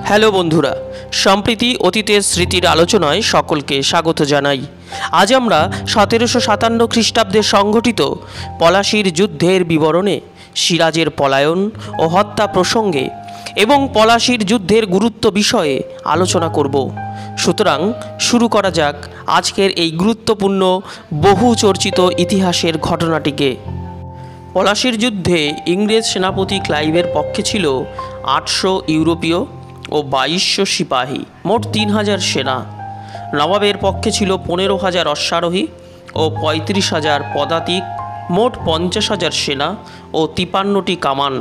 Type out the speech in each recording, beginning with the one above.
Hello বন্ধুরা, সম্প্রতি অতীতের স্মৃতির আলোচনায় সকলকে স্বাগত জানাই। আজ আমরা 1757 খ্রিস্টাব্দে সংঘটিত পলাশীর যুদ্ধের বিবরণে সিরাজের পলায়ন ও হত্যা প্রসঙ্গে এবং পলাশীর যুদ্ধের গুরুত্ব বিষয়ে আলোচনা করব। সুতরাং শুরু করা যাক আজকের এই গুরুত্বপূর্ণ বহু চর্চিত ইতিহাসের ঘটনাটিকে। পলাশীর যুদ্ধে ইংরেজ সেনাপতি ক্লাইভের পক্ষে ছিল 800 ইউরোপীয় ও 2200 সিপাহী, মোট 3000 সেনা। নবাবের পক্ষে ছিল 15,000 অশ্বারোহী ও 35,000 পদাতিক, মোট 50,000 সেনা ও 53টি কামান।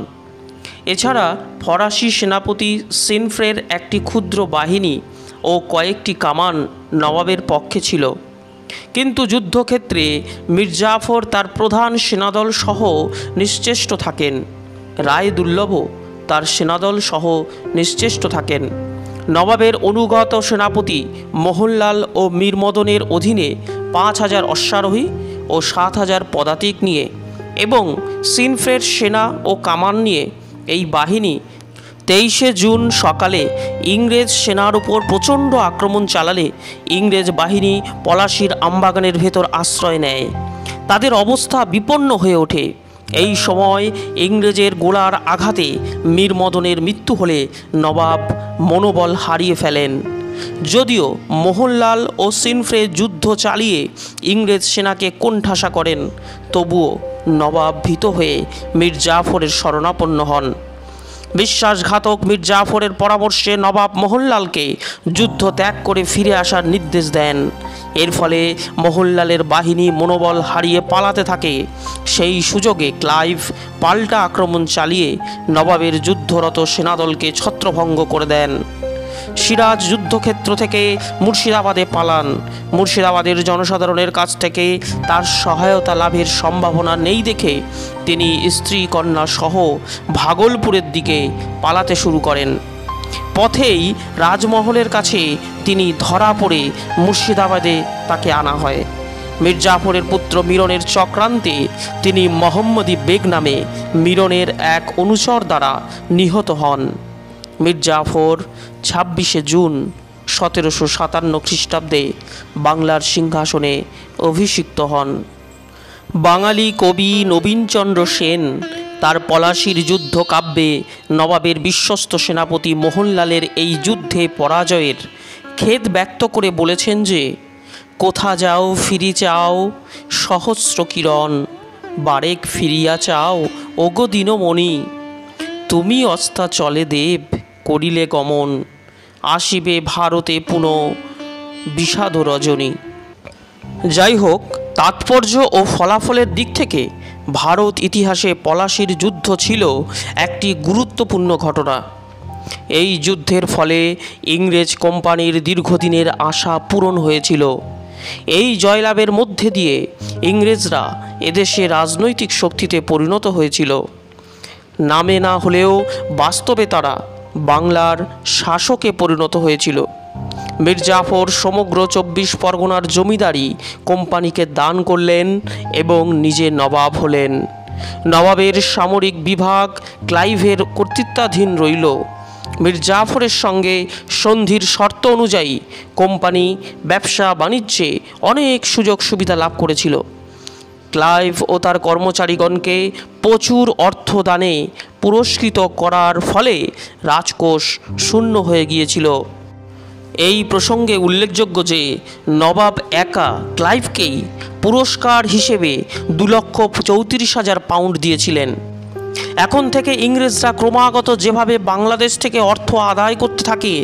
এছাড়া ফরাসি সেনাপতি সিনফ্রের একটি ক্ষুদ্র বাহিনী ও কয়েকটি কামান নবাবের পক্ষে ছিল। কিন্তু যুদ্ধক্ষেত্রে মীর জাফর তার প্রধান সেনাদল সহ নিশ্চেষ্ট থাকেন। রায়দুল্লভও তার সেনাদল সহ নিশ্চেষ্ট থাকেন। নবাবের অনুগত সেনাপতি মোহনলাল ও মীর মদনের অধীনে 5,000 অশ্বারোহী ও 7,000 পদাতিক নিয়ে এবং সিনফ্রের সেনা ও কামান নিয়ে এই বাহিনী 23শে জুন সকালে ইংরেজ সেনার উপর প্রচণ্ড আক্রমণ চালালে ইংরেজ বাহিনী পলাশীর আমবাগানের ভেতর আশ্রয় নেয়। তাদের অবস্থা বিপন্ন হয়ে ওঠে। এই সময় ইংরেজের গোলার আঘাতে মীর মদনের মৃত্যু হলে নবাব মনোবল হারিয়ে ফেলেন। যদিও মোহনলাল ও সিনফ্রে যুদ্ধ চালিয়ে ইংরেজ সেনাকে কোণঠাসা করেন, তবুও নবাব ভীত হয়ে মীর জাফরের শরণাপন্ন হন। বিশ্বাসঘাতক মীর জাফরের পরামর্শে নবাব মোহনলালকে যুদ্ধ ত্যাগ করে ফিরে আসার নির্দেশ দেন। এর ফলে মোহনলালের বাহিনী মনোবল হারিয়ে পালাতে থাকে। সেই সুযোগে ক্লাইভ পাল্টা আক্রমণ চালিয়ে নবাবের যুদ্ধরত সেনাদলকে ছত্রভঙ্গ করে দেন। সিরাজ যুদ্ধক্ষেত্র থেকে মুর্শিদাবাদে পালান। মুর্শিদাবাদের জনসাধারণের কাছ থেকে তার সহায়তা লাভের সম্ভাবনা নেই দেখে তিনি স্ত্রী কন্যা সহ ভাগলপুরের দিকে পালাতে শুরু করেন। পথেই রাজমহলের কাছে তিনি ধরা পড়ে মুর্শিদাবাদে তাকে আনা হয়। মীর জাফরের পুত্র মিরনের চক্রান্তে তিনি মোহাম্মদী বেগ নামে মিরনের এক অনুচর দ্বারা নিহত হন। মীর জাফর 26শে জুন 1757 খ্রিস্টাব্দে বাংলার সিংহাসনে অভিষিক্ত হন। বাঙালি কবি নবীনচন্দ্র সেন তার পলাশীর যুদ্ধ কাব্যে নবাবের বিশ্বস্ত সেনাপতি মোহনলালের এই যুদ্ধে পরাজয়ের খেদ ব্যক্ত করে বলেছেন যে, কোথা যাও ফিরি চাও সহস্র কিরণ, বারেক ফিরিয়া চাও ওগো দিনমণি, তুমি অস্তা চলে দেব করিলে গমন, আসিবে ভারতে পুনঃ বিষাদ রজনী। যাই হোক, তাৎপর্য ও ফলাফলের দিক থেকে ভারত ইতিহাসে পলাশীর যুদ্ধ ছিল একটি গুরুত্বপূর্ণ ঘটনা। এই যুদ্ধের ফলে ইংরেজ কোম্পানির দীর্ঘদিনের আশা পূরণ হয়েছিল। এই জয়লাভের মধ্যে দিয়ে ইংরেজরা এদেশে রাজনৈতিক শক্তিতে পরিণত হয়েছিল। নামে না হলেও বাস্তবে তারা বাংলার শাসকে পরিণত হয়েছিল। মীর জাফর সমগ্র 24 পরগনার জমিদারি কোম্পানিকে দান করলেন এবং নিজে নবাব হলেন। নবাবের সামরিক বিভাগ ক্লাইভের কর্তৃত্বাধীন রইল। মীর জাফরের সঙ্গে সন্ধির শর্ত অনুযায়ী কোম্পানি ব্যবসা বাণিজ্যে অনেক সুযোগ সুবিধা লাভ করেছিল। ক্লাইভ ও তার কর্মচারীগণকে প্রচুর অর্থদানে পুরস্কৃত করার ফলে রাজকোষ শূন্য হয়ে গিয়েছিল। এই প্রসঙ্গে উল্লেখযোগ্য যে নবাব একা ক্লাইভকেই পুরস্কার হিসেবে 2,34,000 পাউন্ড দিয়েছিলেন। এখন থেকে ইংরেজরা ক্রমাগত যেভাবে বাংলাদেশ থেকে অর্থ আদায় করতে থাকে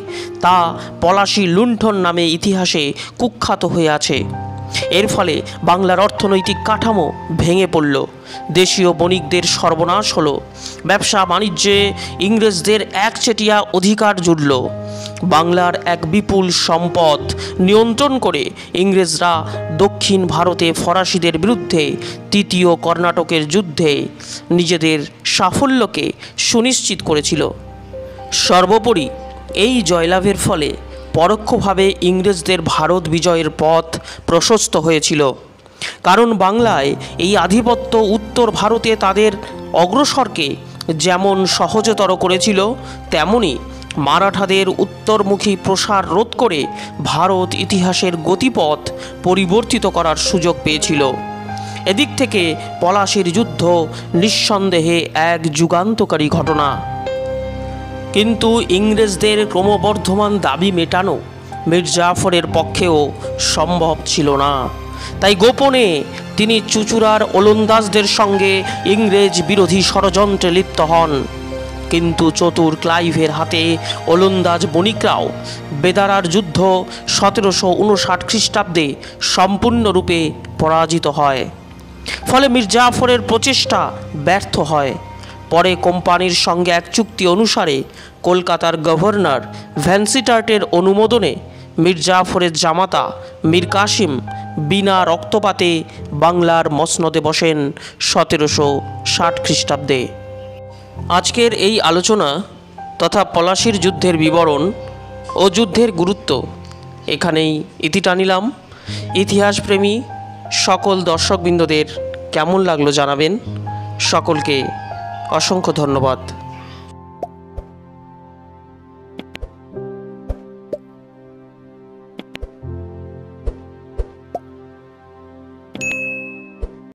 তা পলাশী লুণ্ঠন নামে ইতিহাসে কুখ্যাত হয়ে আছে। এর ফলে বাংলার অর্থনৈতিক কাঠামো ভেঙে পড়ল, দেশীয় বণিকদের সর্বনাশ হলো, ব্যবসা বাণিজ্যে ইংরেজদের একচেটিয়া অধিকার জুড়ল। বাংলার এক বিপুল সম্পদ নিয়ন্ত্রণ করে ইংরেজরা দক্ষিণ ভারতে ফরাসিদের বিরুদ্ধে তৃতীয় কর্ণাটকের যুদ্ধে নিজেদের সাফল্যকে সুনিশ্চিত করেছিল। সর্বোপরি এই জয়লাভের ফলে পরোক্ষভাবে ইংরেজদের ভারত বিজয়ের পথ প্রশস্ত হয়েছিল। কারণ বাংলায় এই আধিপত্য উত্তর ভারতে তাদের অগ্রসরকে যেমন সহজতর করেছিল, তেমনি মারাঠাদের উত্তরমুখী প্রসার রোধ করে ভারত ইতিহাসের গতিপথ পরিবর্তিত করার সুযোগ পেয়েছিল। এদিক থেকে পলাশীর যুদ্ধ নিঃসন্দেহে এক যুগান্তকারী ঘটনা। কিন্তু ইংরেজদের ক্রমবর্ধমান দাবি মেটানো মীর জাফরের পক্ষেও সম্ভব ছিল না। তাই গোপনে তিনি চুঁচুড়ার ওলন্দাজদের সঙ্গে ইংরেজ বিরোধী ষড়যন্ত্রে লিপ্ত হন। কিন্তু চতুর ক্লাইভের হাতে ওলন্দাজ বণিকরাও বেদারার যুদ্ধ 1759 খ্রিস্টাব্দে সম্পূর্ণরূপে পরাজিত হয়। ফলে মীর জাফরের প্রচেষ্টা ব্যর্থ হয়। পরে কোম্পানির সঙ্গে এক চুক্তি অনুসারে কলকাতার গভর্নর ভ্যানসিটার্টের অনুমোদনে মীর জাফরের জামাতা মীর কাসিম বিনা রক্তপাতে বাংলার মসনদে বসেন 1760 খ্রিস্টাব্দে। আজকের এই আলোচনা তথা পলাশীর যুদ্ধের বিবরণ ও যুদ্ধের গুরুত্ব এখানেই ইতি টানিলাম। ইতিহাসপ্রেমী সকল দর্শকবৃন্দদের কেমন লাগলো জানাবেন। সকলকে অসংখ্য ধন্যবাদ।